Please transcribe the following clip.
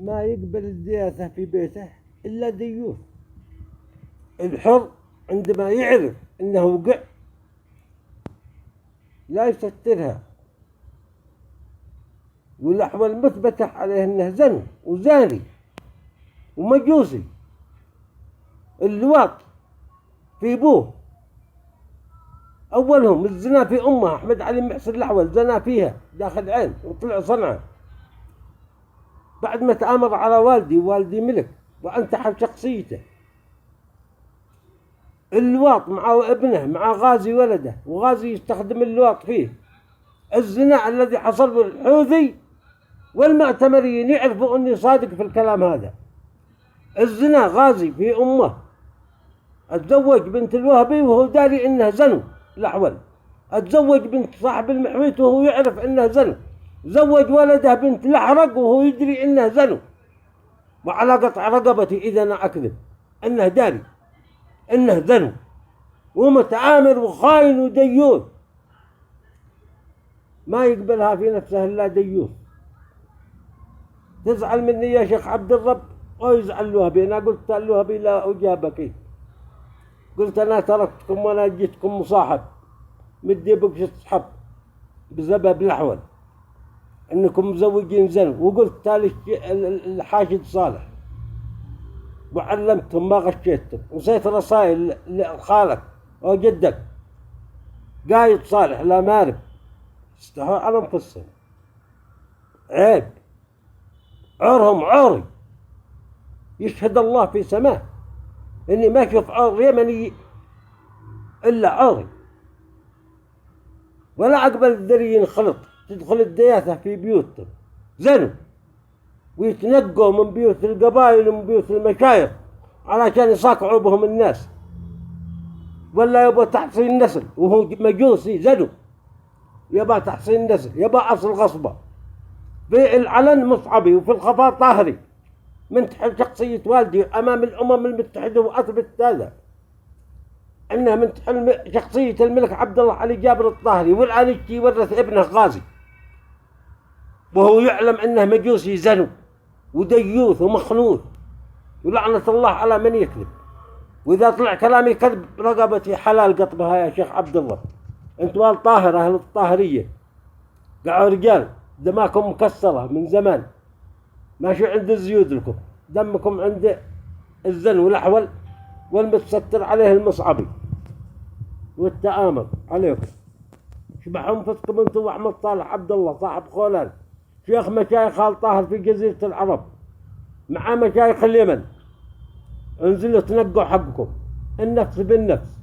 ما يقبل الدياثة في بيته إلا ديوث. الحر عندما يعرف أنه وقع لا يسترها، والأحوال مثبتة عليه أنه زن وزاني ومجوسي. اللواط في أبوه، أولهم الزنا في أمها. أحمد علي محسن الأحول زنا فيها داخل عين وطلع صنعه بعد ما تآمر على والدي ملك وانتحل شخصيته. اللواط مع ابنه مع غازي ولده، وغازي يستخدم اللواط فيه. الزنا الذي حصل بالحوثي والمعتمريين يعرفوا أني صادق في الكلام هذا. الزنا غازي في أمه، اتزوج بنت الوهبي وهو داري إنه زنو الأحول. اتزوج بنت صاحب المحويت وهو يعرف إنه زنو. زوج ولده بنت الأحرق وهو يدري إنه زنو. وعلى قطع رقبتي إذا أنا أكذب إنه داري إنه زنو ومتآمر وخاين وديوث. ما يقبلها في نفسه إلا ديوث. تزعل مني يا شيخ عبد الرب ويزعل الوهبي. أنا قلت الوهبي لا أجابك، قلت أنا تركتكم وأنا جيتكم مصاحب مدي بكش تصحب بسبب الأحول أنكم مزوجين زن. وقلت تالي الحاشد صالح وعلمتهم ما غشيتهم. وصيت رسائل لخالك وجدك قايد صالح لا مارب استحوا على انفسهم. عيب، عورهم عوري. يشهد الله في سماه اني ما اشوف عور يمني الا عوري. ولا اقبل الذري ينخلط. تدخل الدياثة في بيوتهم زنوا ويتنقوا من بيوت القبائل ومن بيوت المشايخ علشان يصاقعوا بهم الناس، ولا يبغى تحصين نسل وهو مجوسي زنوا. يبغى تحصين نسل، يبغى أصل غصبة. في العلن مصعبي وفي الخفاء طاهري من تحت شخصية والدي أمام الأمم المتحدة، وأثبت هذا أنها من تحت شخصية الملك عبد الله علي جابر الطاهري. والآن يجي يورث ابنه غازي وهو يعلم أنه مجوسي زنو وديوث ومخنوث. ولعنة الله على من يكذب. وإذا طلع كلامي كذب رقبتي حلال قطبها يا شيخ عبد الله. أنتوا الطاهرة أهل الطاهرية قاعوا رجال دماكم مكسرة من زمان، ماشي عند الزيود لكم. دمكم عند الزن والأحول والمتستر عليه المصعبي والتآمر عليكم. شبحوا انفسكم انتوا وأحمد صالح عبد الله صاحب خولان شيخ مشايخ آل طاهر في جزيرة العرب مع مشايخ اليمن. انزلوا تنقوا حقكم النفس بالنفس.